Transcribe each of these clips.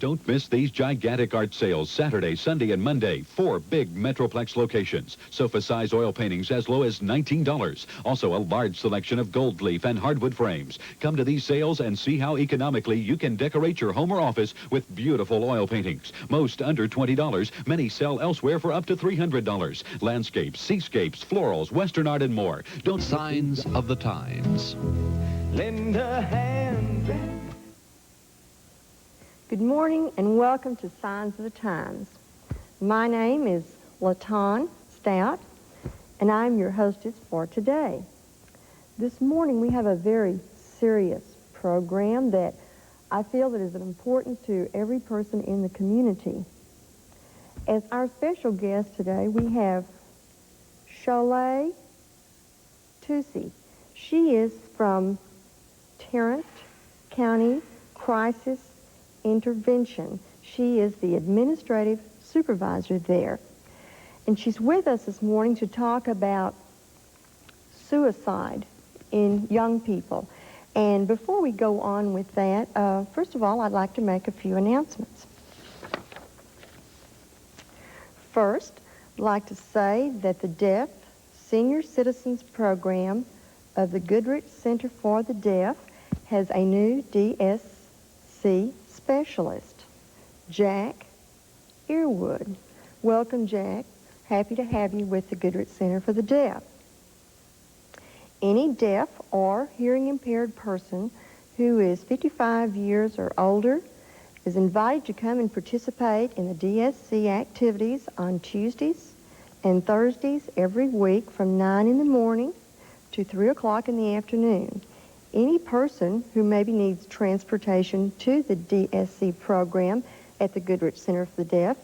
Don't miss these gigantic art sales Saturday, Sunday, and Monday. 4 big Metroplex locations. Sofa-size oil paintings as low as $19. Also, a large selection of gold leaf and hardwood frames. Come to these sales and see how economically you can decorate your home or office with beautiful oil paintings. Most under $20. Many sell elsewhere for up to $300. Landscapes, seascapes, florals, Western art, and more. Don't Signs of the times. Lend a hand. Good morning and welcome to Signs of the Times. My name is LaTonne Stout and I'm your hostess for today. This morning we have a very serious program that I feel that is important to every person in the community. As our special guest today we have Sholah Toussi. She is from Tarrant County Crisis Intervention. She is the administrative supervisor there. And she's with us this morning to talk about suicide in young people. And before we go on with that, first of all, I'd like to make a few announcements. First, I'd like to say that the Deaf Senior Citizens Program of the Goodrich Center for the Deaf has a new DSC specialist, Jack Earwood. Welcome, Jack. Happy to have you with the Goodrich Center for the Deaf. Any deaf or hearing impaired person who is 55 years or older is invited to come and participate in the DSC activities on Tuesdays and Thursdays every week from 9 in the morning to 3 o'clock in the afternoon. Any person who maybe needs transportation to the DSC program at the Goodrich Center for the Deaf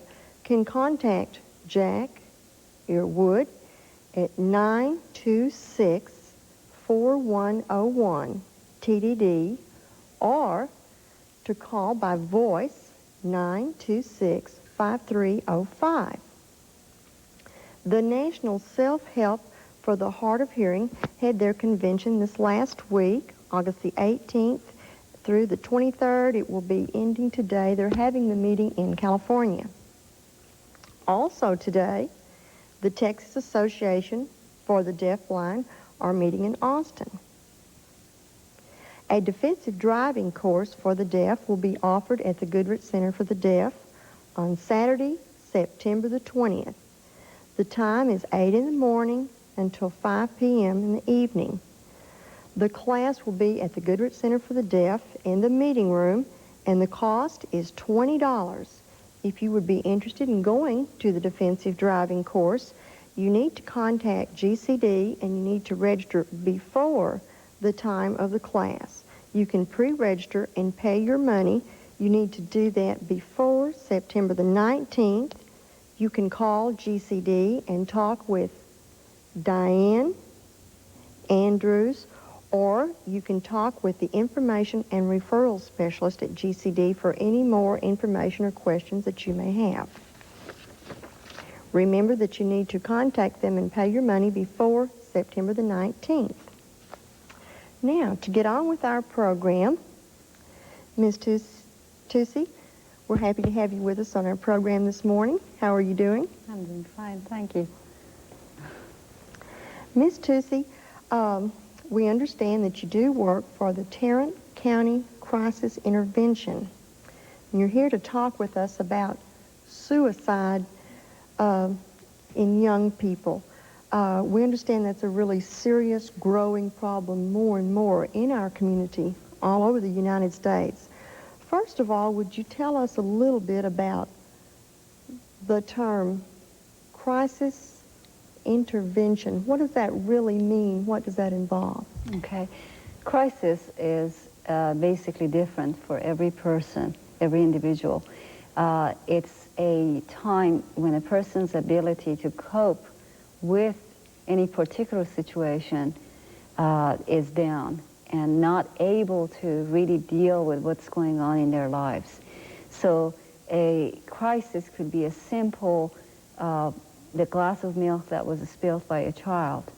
can contact Jack Earwood at 926-4101 TDD or to call by voice 926-5305. The National Self-Help for the Hard of Hearing had their convention this last week, August the 18th through the 23rd. It will be ending today. They're having the meeting in California. Also today, the Texas Association for the Deafblind are meeting in Austin. A defensive driving course for the deaf will be offered at the Goodrich Center for the Deaf on Saturday, September the 20th. The time is 8 in the morning until 5 p.m. in the evening. The class will be at the Goodrich Center for the Deaf in the meeting room, and the cost is $20. If you would be interested in going to the defensive driving course, you need to contact GCD and you need to register before the time of the class. You can pre-register and pay your money. You need to do that before September the 19th. You can call GCD and talk with Diane Andrews, or you can talk with the information and referral specialist at GCD for any more information or questions that you may have. Remember that you need to contact them and pay your money before September the 19th. Now, to get on with our program, Ms. Toussi, we're happy to have you with us on our program this morning. How are you doing? I'm doing fine, thank you. Ms. Toussi, we understand that you do work for the Tarrant County Crisis Intervention. And you're here to talk with us about suicide in young people. We understand that's a really serious, growing problem more and more in our community all over the United States. First of all, would you tell us a little bit about the term crisis intervention? What does that really mean? What does that involve? Okay. Crisis is basically different for every person, every individual. It's a time when a person's ability to cope with any particular situation is down and not able to really deal with what's going on in their lives. So a crisis could be a simple, the glass of milk that was spilled by a child,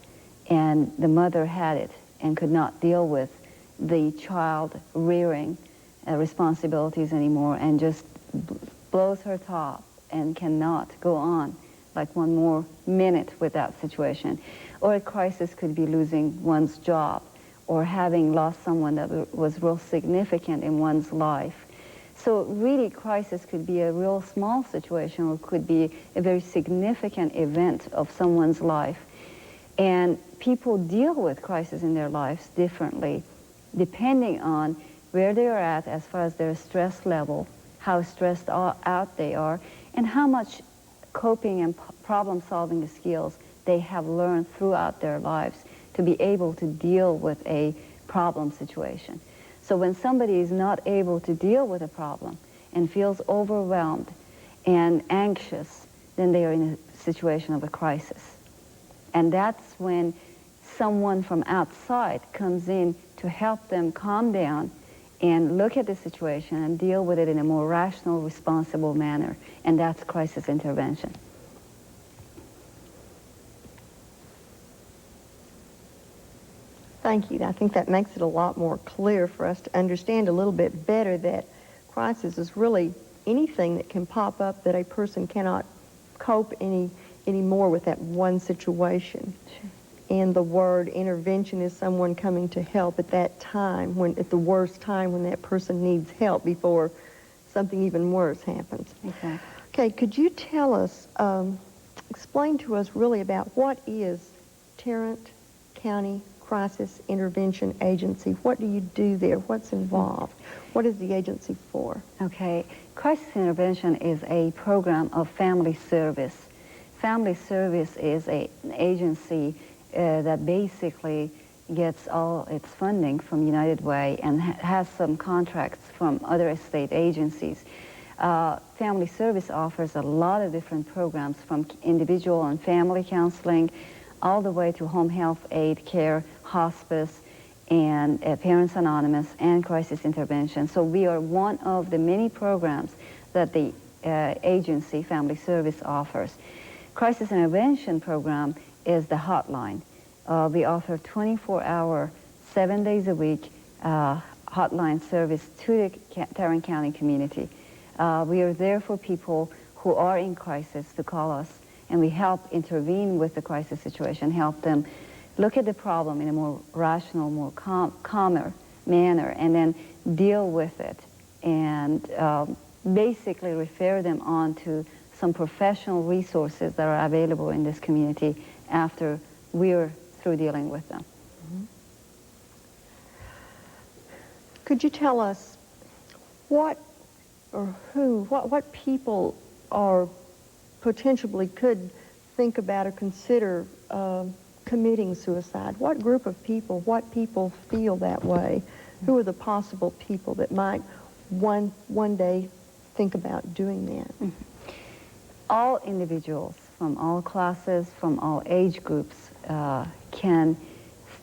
and the mother had it and could not deal with the child rearing responsibilities anymore and just blows her top and cannot go on like one more minute with that situation. Or a crisis could be losing one's job or having lost someone that was real significant in one's life. So really, crisis could be a real small situation or could be a very significant event of someone's life. And people deal with crisis in their lives differently, depending on where they are at as far as their stress level, how stressed out they are, and how much coping and problem-solving skills they have learned throughout their lives to be able to deal with a problem situation. So when somebody is not able to deal with a problem and feels overwhelmed and anxious, then they are in a situation of a crisis. And that's when someone from outside comes in to help them calm down and look at the situation and deal with it in a more rational, responsible manner. And that's crisis intervention. Thank you. I think that makes it a lot more clear for us to understand a little bit better that crisis is really anything that can pop up that a person cannot cope anymore with that one situation. Sure. And the word intervention is someone coming to help at that time, at the worst time when that person needs help before something even worse happens. Exactly. Okay, could you tell us, explain to us really about what is Tarrant County Crisis Intervention Agency? What do you do there? What's involved? What is the agency for? Okay, crisis intervention is a program of family service. Family service is an agency that basically gets all its funding from United Way and has some contracts from other state agencies. Family service offers a lot of different programs, from individual and family counseling all the way to home health aid care, hospice, and Parents Anonymous, and crisis intervention. So we are one of the many programs that the agency, Family Service, offers. Crisis intervention program is the hotline. We offer 24-hour, 7 days a week hotline service to the Tarrant County community. We are there for people who are in crisis to call us, and we help intervene with the crisis situation, help them look at the problem in a more rational, more calmer manner, and then deal with it, and basically refer them on to some professional resources that are available in this community after we're through dealing with them. Mm-hmm. Could you tell us what people are potentially could think about or consider committing suicide? What group of people, what people feel that way? Who are the possible people that might one day think about doing that? Mm-hmm. All individuals from all classes, from all age groups can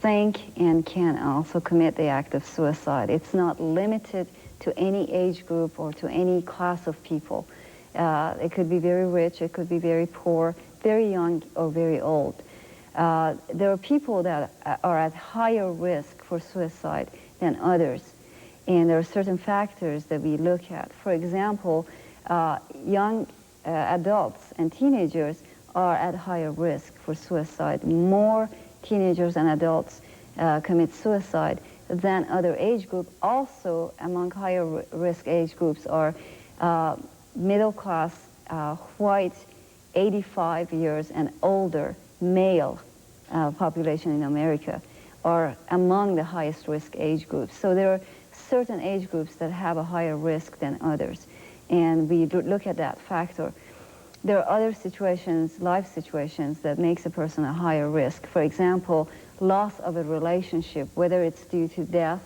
think and can also commit the act of suicide. It's not limited to any age group or to any class of people. It could be very rich, it could be very poor, very young or very old. There are people that are at higher risk for suicide than others, and there are certain factors that we look at. For example, young adults and teenagers are at higher risk for suicide. More teenagers and adults commit suicide than other age groups. Also, among higher risk age groups are middle class, white, 85 years and older male population in America are among the highest risk age groups. So there are certain age groups that have a higher risk than others, and we look at that factor. There are other situations, life situations, that makes a person a higher risk. For example, loss of a relationship, whether it's due to death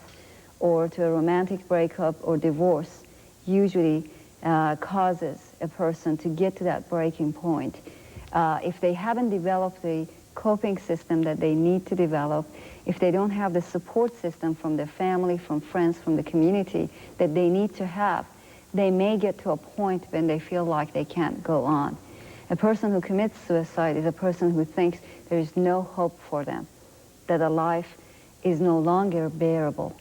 or to a romantic breakup or divorce, usually causes a person to get to that breaking point. If they haven't developed the coping system that they need to develop, if they don't have the support system from their family, from friends, from the community that they need to have, they may get to a point when they feel like they can't go on. A person who commits suicide is a person who thinks there is no hope for them, that a life is no longer bearable,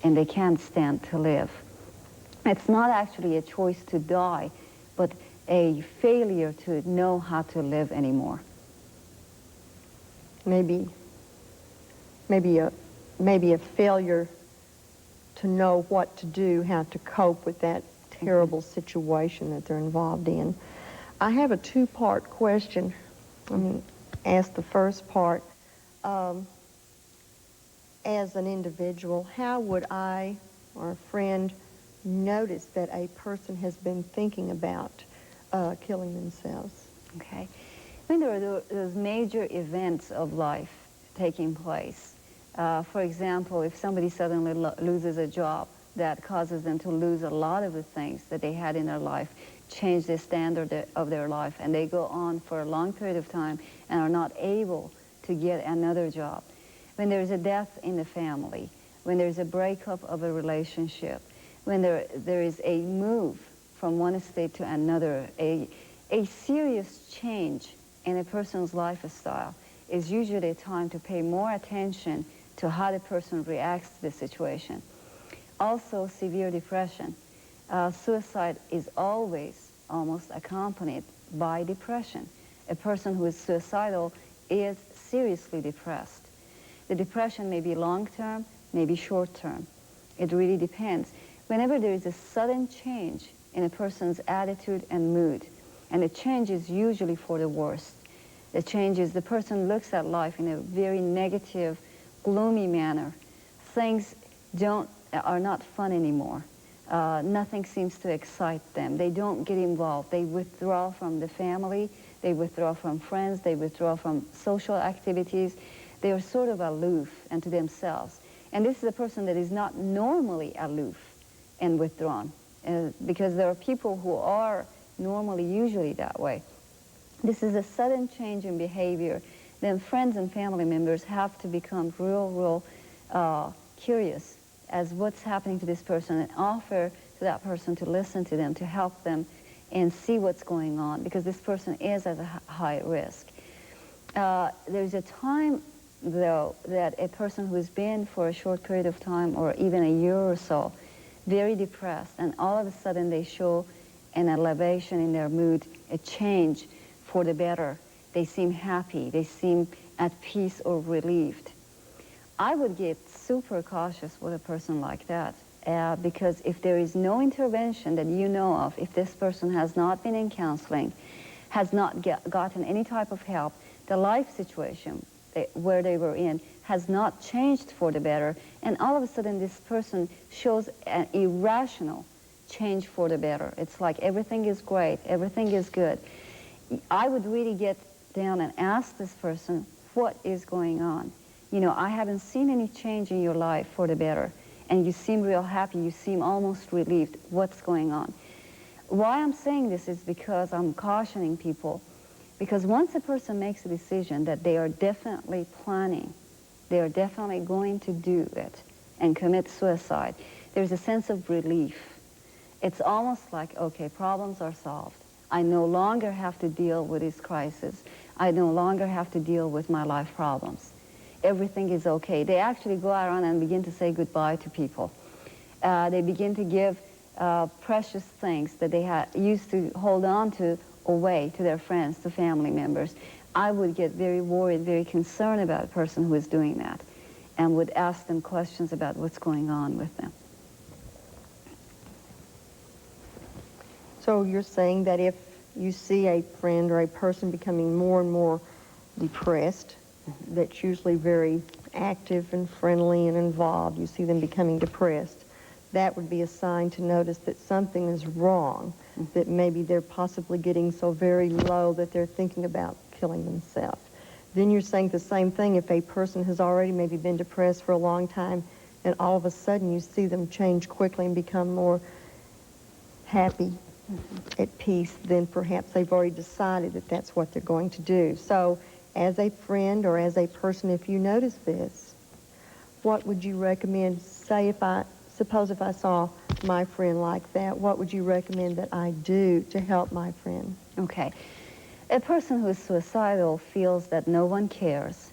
and they can't stand to live. It's not actually a choice to die, but a failure to know how to live anymore. Maybe a failure to know what to do, how to cope with that terrible situation that they're involved in. I have a two-part question. Let me ask the first part. As an individual, how would I or a friend notice that a person has been thinking about killing themselves? Okay. When there are those major events of life taking place, for example, if somebody suddenly loses a job that causes them to lose a lot of the things that they had in their life, change the standard of their life, and they go on for a long period of time and are not able to get another job. When there's a death in the family, when there's a breakup of a relationship, when there is a move from one state to another, a serious change in a person's lifestyle is usually a time to pay more attention to how the person reacts to the situation. Also, severe depression. Suicide is always almost accompanied by depression. A person who is suicidal is seriously depressed. The depression may be long-term, may be short-term. It really depends. Whenever there is a sudden change in a person's attitude and mood, and the change is usually for the worst. The change is the person looks at life in a very negative, gloomy manner. Things are not fun anymore. Nothing seems to excite them. They don't get involved. They withdraw from the family. They withdraw from friends. They withdraw from social activities. They are sort of aloof and to themselves. And this is a person that is not normally aloof and withdrawn, because there are people who are normally usually that way. This is a sudden change in behavior. Then friends and family members have to become real curious as what's happening to this person and offer to that person to listen to them, to help them and see what's going on, because this person is at a high risk. There's a time, though, that a person who's been for a short period of time or even a year or so very depressed, and all of a sudden they show an elevation in their mood, a change for the better. They seem happy, they seem at peace or relieved. I would get super cautious with a person like that, because if there is no intervention that you know of, if this person has not been in counseling, has not gotten any type of help, the life situation where they were in has not changed for the better, and all of a sudden this person shows an irrational change for the better. It's like everything is great, everything is good. I would really get down and ask this person, what is going on? You know, I haven't seen any change in your life for the better, and you seem real happy, you seem almost relieved. What's going on? Why I'm saying this is because I'm cautioning people, because once a person makes a decision that they are definitely planning, they are definitely going to do it and commit suicide, there's a sense of relief. It's almost like, okay, problems are solved. I no longer have to deal with this crisis. I no longer have to deal with my life problems. Everything is okay. They actually go around and begin to say goodbye to people. They begin to give precious things that they used to hold on to away to their friends, to family members. I would get very worried, very concerned about a person who is doing that, and would ask them questions about what's going on with them. So you're saying that if you see a friend or a person becoming more and more depressed, that's usually very active and friendly and involved, you see them becoming depressed, that would be a sign to notice that something is wrong, that maybe they're possibly getting so very low that they're thinking about killing themselves. Then you're saying the same thing if a person has already maybe been depressed for a long time and all of a sudden you see them change quickly and become more happy, at peace, then perhaps they've already decided that that's what they're going to do. So as a friend or as a person, if you notice this, what would you recommend? Say suppose if I saw my friend like that, what would you recommend that I do to help my friend? Okay. A person who is suicidal feels that no one cares.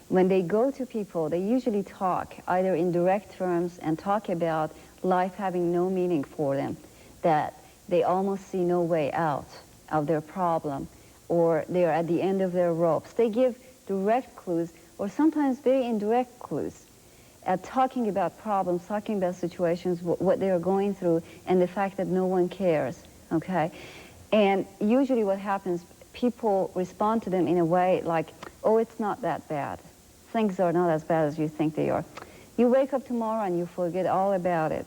When they go to people, they usually talk either in direct terms and talk about life having no meaning for them, that they almost see no way out of their problem, or they're at the end of their ropes. They give direct clues, or sometimes very indirect clues, at talking about problems, talking about situations, what they're going through, and the fact that no one cares, okay? And usually what happens, people respond to them in a way like, oh, it's not that bad. Things are not as bad as you think they are. You wake up tomorrow and you forget all about it.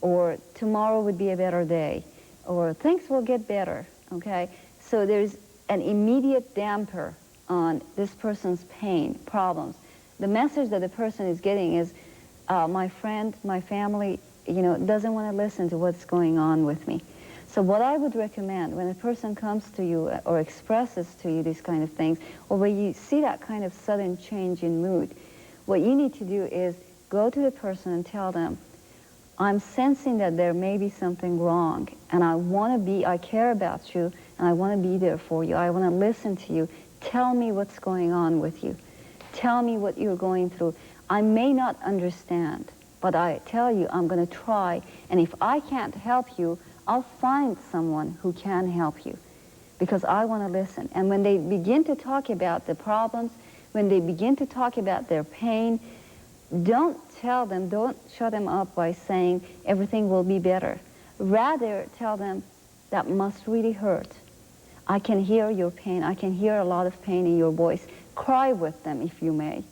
Or tomorrow would be a better day. Or things will get better, okay? So there's an immediate damper on this person's pain, problems. The message that the person is getting is, my friend, my family, doesn't want to listen to what's going on with me. So what I would recommend when a person comes to you or expresses to you these kind of things, or when you see that kind of sudden change in mood, what you need to do is go to the person and tell them, I'm sensing that there may be something wrong, and I care about you, and I want to be there for you. I want to listen to you. Tell me what's going on with you. Tell me what you're going through. I may not understand, but I tell you, I'm going to try, and if I can't help you, I'll find someone who can help you, because I want to listen. And when they begin to talk about the problems, when they begin to talk about their pain, don't tell them, don't shut them up by saying everything will be better. Rather, tell them, that must really hurt. I can hear your pain. I can hear a lot of pain in your voice. Cry with them, if you may.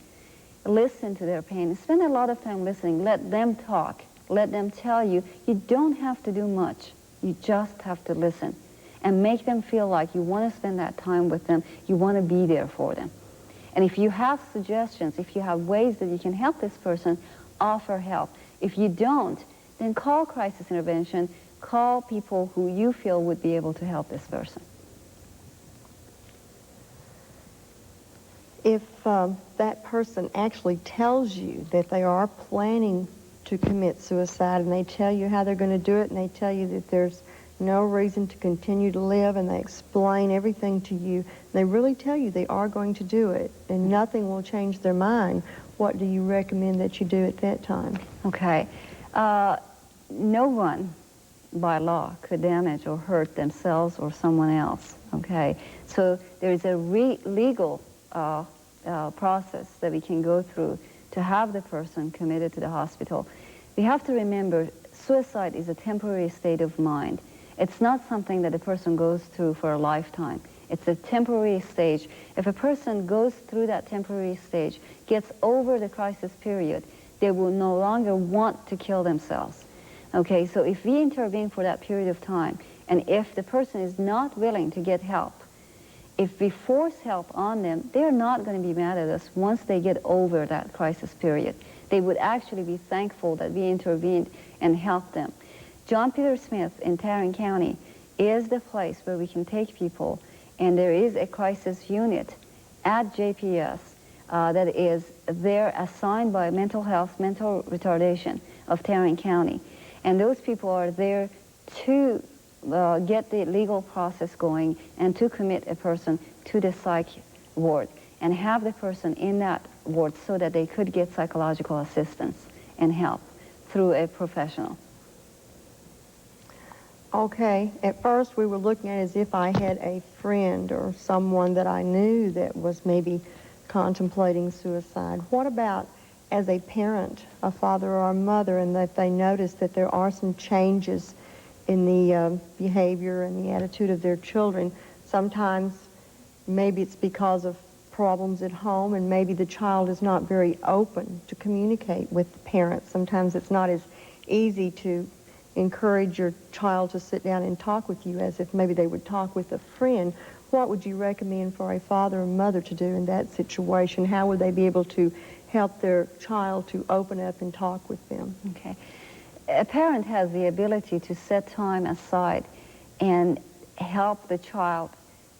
Listen to their pain. Spend a lot of time listening. Let them talk. Let them tell you. You don't have to do much. You just have to listen. And make them feel like you want to spend that time with them. You want to be there for them. And if you have suggestions, if you have ways that you can help this person, offer help. If you don't, then call crisis intervention. Call people who you feel would be able to help this person. If that person actually tells you that they are planning to commit suicide, and they tell you how they're going to do it, and they tell you that there's no reason to continue to live, and they explain everything to you, they really tell you they are going to do it, and nothing will change their mind, what do you recommend that you do at that time? Okay. No one, by law, could damage or hurt themselves or someone else, okay? So there's a legal process that we can go through to have the person committed to the hospital. We have to remember, suicide is a temporary state of mind. It's not something that a person goes through for a lifetime. It's a temporary stage. If a person goes through that temporary stage, gets over the crisis period, they will no longer want to kill themselves. Okay, so if we intervene for that period of time, and if the person is not willing to get help, if we force help on them, they're not going to be mad at us once they get over that crisis period. They would actually be thankful that we intervened and helped them. John Peter Smith in Tarrant County is the place where we can take people, and there is a crisis unit at JPS that is there assigned by mental health, mental retardation of Tarrant County. And those people are there to get the legal process going and to commit a person to the psych ward and have the person in that ward so that they could get psychological assistance and help through a professional. Okay, at first we were looking at it as if I had a friend or someone that I knew that was maybe contemplating suicide. What about as a parent, a father or a mother, and that they notice that there are some changes in the behavior and the attitude of their children? Sometimes maybe it's because of problems at home, and maybe the child is not very open to communicate with the parents. Sometimes it's not as easy to encourage your child to sit down and talk with you as if maybe they would talk with a friend. What would you recommend for a father and mother to do in that situation? How would they be able to help their child to open up and talk with them? Okay. A parent has the ability to set time aside and help the child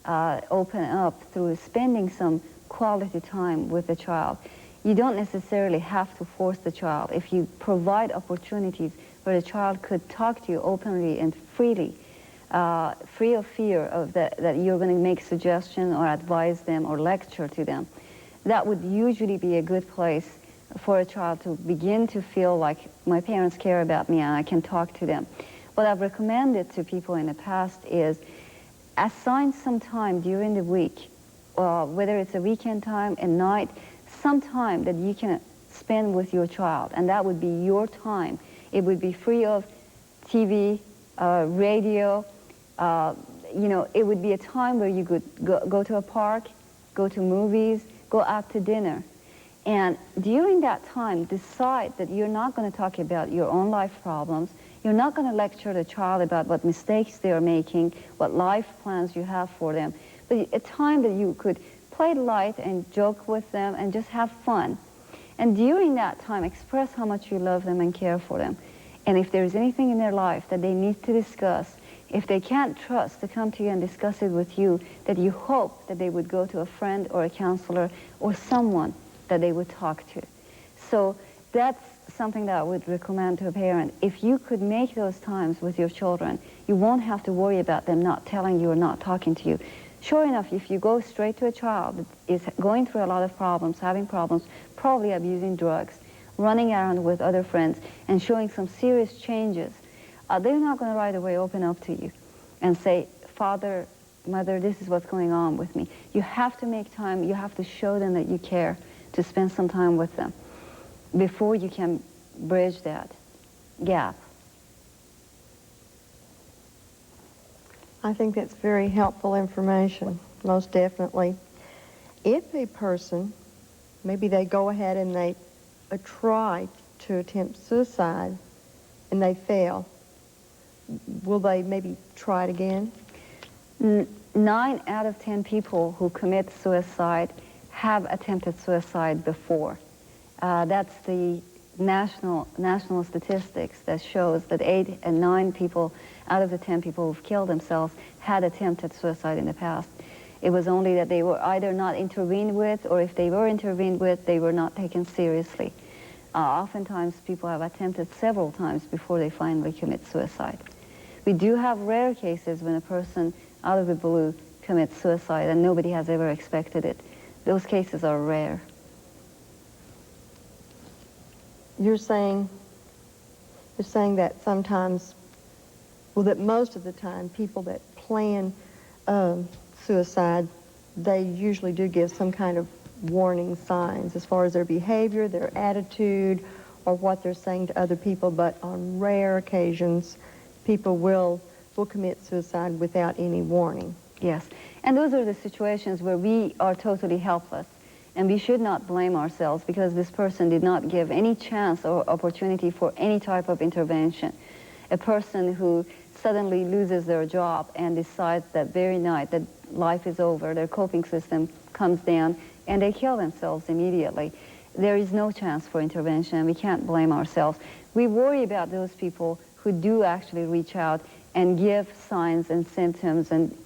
open up through spending some quality time with the child. You don't necessarily have to force the child. If you provide opportunities where the child could talk to you openly and freely, free of fear of that you're going to make suggestions or advise them or lecture to them, that would usually be a good place for a child to begin to feel like my parents care about me and I can talk to them. What I've recommended to people in the past is assign some time during the week, whether it's a weekend time, a night, some time that you can spend with your child, and that would be your time. It would be free of TV, radio, you know, it would be a time where you could go to a park, go to movies, go out to dinner. And during that time, decide that you're not going to talk about your own life problems. You're not going to lecture the child about what mistakes they're making, what life plans you have for them. But a time that you could play light and joke with them and just have fun. And during that time, express how much you love them and care for them. And if there's anything in their life that they need to discuss, if they can't trust to come to you and discuss it with you, that you hope that they would go to a friend or a counselor or someone that they would talk to. So that's something that I would recommend to a parent. If you could make those times with your children, you won't have to worry about them not telling you or not talking to you. Sure enough, if you go straight to a child that is going through a lot of problems, having problems, probably abusing drugs, running around with other friends, and showing some serious changes, they're not going to right away open up to you and say, Father, Mother, this is what's going on with me. You have to make time. You have to show them that you care, to spend some time with them before you can bridge that gap. I think that's very helpful information, most definitely. If a person, maybe they go ahead and they try to attempt suicide and they fail, will they maybe try it again? 9 out of 10 people who commit suicide have attempted suicide before. That's the national statistics that shows that 8 and 9 people out of the 10 people who've killed themselves had attempted suicide in the past. It was only that they were either not intervened with, or if they were intervened with, they were not taken seriously. Oftentimes people have attempted several times before they finally commit suicide. We do have rare cases when a person out of the blue commits suicide and nobody has ever expected it. Those cases are rare. You're saying that sometimes, well, that most of the time, people that plan suicide, they usually do give some kind of warning signs as far as their behavior, their attitude, or what they're saying to other people. But on rare occasions, people will commit suicide without any warning. Yes, and those are the situations where we are totally helpless. And we should not blame ourselves because this person did not give any chance or opportunity for any type of intervention. A person who suddenly loses their job and decides that very night that life is over, their coping system comes down, and they kill themselves immediately. There is no chance for intervention, and we can't blame ourselves. We worry about those people who do actually reach out and give signs and symptoms and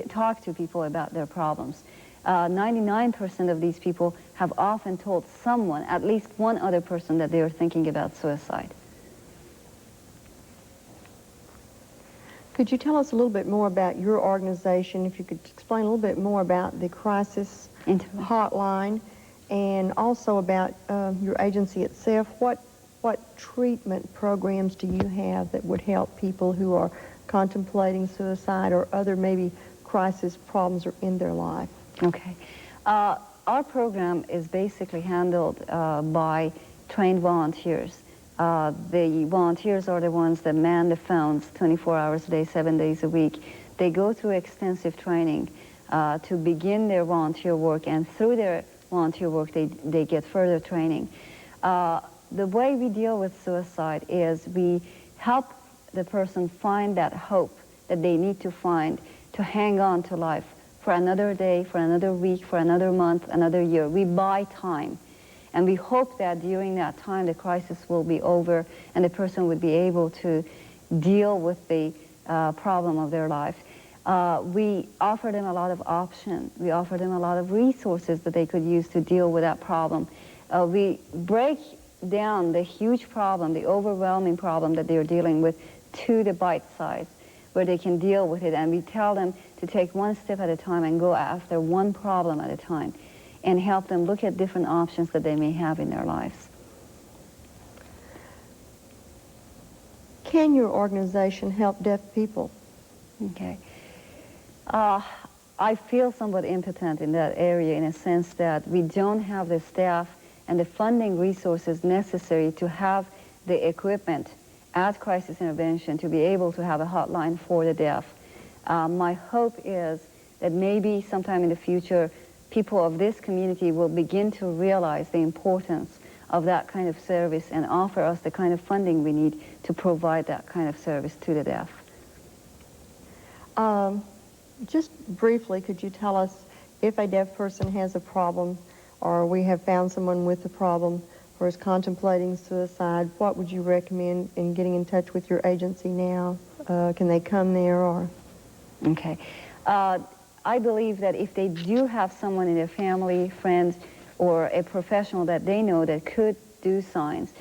talk to people about their problems. 99% of these people have often told someone, at least one other person, that they are thinking about suicide. Could you tell us a little bit more about your organization, if you could explain a little bit more about the crisis hotline, and also about your agency itself? What treatment programs do you have that would help people who are contemplating suicide or other maybe crisis problems in their life? Okay. Our program is basically handled by trained volunteers. The volunteers are the ones that man the phones 24 hours a day, 7 days a week. They go through extensive training to begin their volunteer work, and through their volunteer work they get further training. The way we deal with suicide is we help the person find that hope that they need to find to hang on to life for another day, for another week, for another month, another year. We buy time. And we hope that during that time the crisis will be over and the person would be able to deal with the problem of their life. We offer them a lot of options. We offer them a lot of resources that they could use to deal with that problem. We break down the huge problem, the overwhelming problem that they're dealing with, to the bite size, where they can deal with it. And we tell them to take one step at a time and go after one problem at a time, and help them look at different options that they may have in their lives. can your organization help deaf people? Okay. I feel somewhat impotent in that area in a sense that we don't have the staff and the funding resources necessary to have the equipment at crisis intervention to be able to have a hotline for the deaf. My hope is that maybe sometime in the future, people of this community will begin to realize the importance of that kind of service and offer us the kind of funding we need to provide that kind of service to the deaf. Just briefly, could you tell us if a deaf person has a problem, or we have found someone with a problem or is contemplating suicide, what would you recommend in getting in touch with your agency now? Can they come there, or? Okay. I believe that if they do have someone in their family, friends, or a professional that they know that could do signs,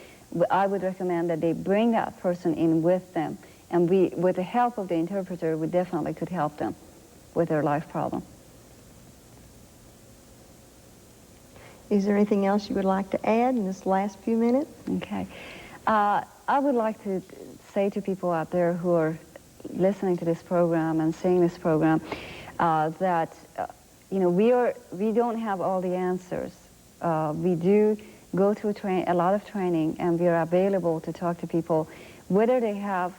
I would recommend that they bring that person in with them. And we, with the help of the interpreter, we definitely could help them with their life problem. Is there anything else you would like to add in this last few minutes? Okay. I would like to say to people out there who are listening to this program and seeing this program that, you know, we don't have all the answers. We do go through a lot of training, and we are available to talk to people, whether they have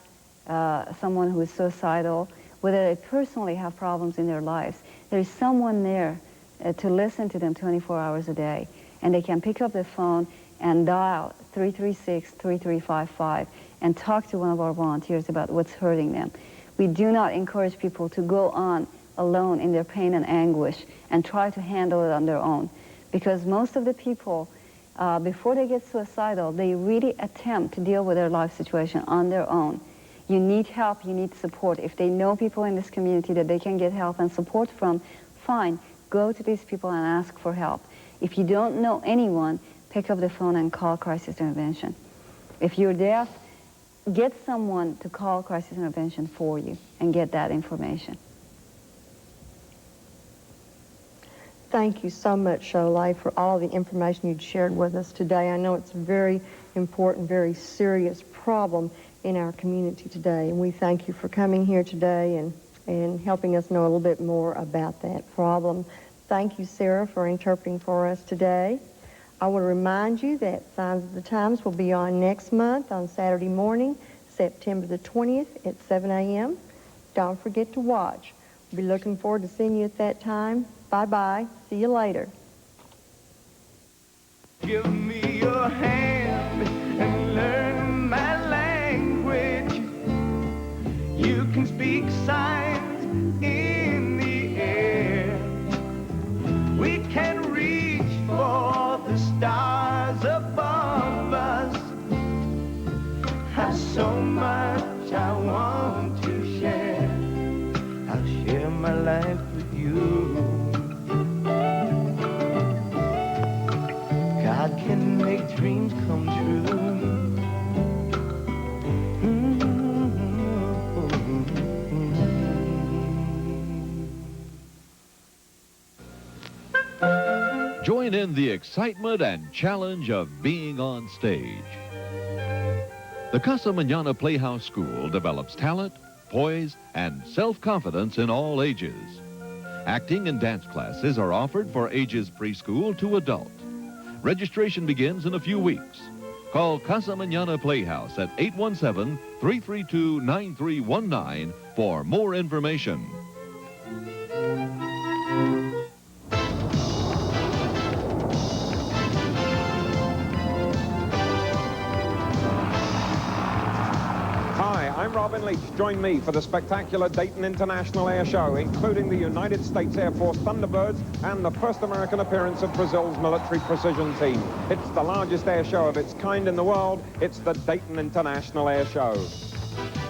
someone who is suicidal, whether they personally have problems in their lives. There is someone there to listen to them 24 hours a day, and they can pick up the phone and dial 336-3355 and talk to one of our volunteers about what's hurting them. We do not encourage people to go on alone in their pain and anguish and try to handle it on their own, because most of the people, before they get suicidal, they really attempt to deal with their life situation on their own. You need help, you need support. If they know people in this community that they can get help and support from, fine, go to these people and ask for help. If you don't know anyone, pick up the phone and call crisis intervention. If you're deaf, get someone to call crisis intervention for you and get that information. Thank you so much, Sholah, for all the information you'd shared with us today. I know it's a very important, very serious problem in our community today, and we thank you for coming here today and helping us know a little bit more about that problem. Thank you, Sara, for interpreting for us today. I want to remind you that Signs of the Times will be on next month on Saturday morning, September the 20th at 7 a.m. Don't forget to watch. We'll be looking forward to seeing you at that time. Bye-bye. See you later. Give me your hand and learn my language. You can speak signs in the air. We can reach for the stars above us. Have so much I want to share. I'll share my life with you. God can make dreams come true. Join in the excitement and challenge of being on stage. The Casa Mañana Playhouse School develops talent, poise, and self-confidence in all ages. Acting and dance classes are offered for ages preschool to adult. Registration begins in a few weeks. Call Casa Mañana Playhouse at 817-332-9319 for more information. Hi, I'm Robin Leach. Join me for the spectacular Dayton International Air Show, including the United States Air Force Thunderbirds and the first American appearance of Brazil's military precision team. It's the largest air show of its kind in the world. It's the Dayton International Air Show.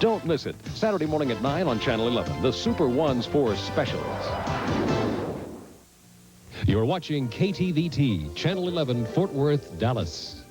Don't miss it. Saturday morning at 9 on Channel 11, the Super Ones for Specials. You're watching KTVT, Channel 11, Fort Worth, Dallas.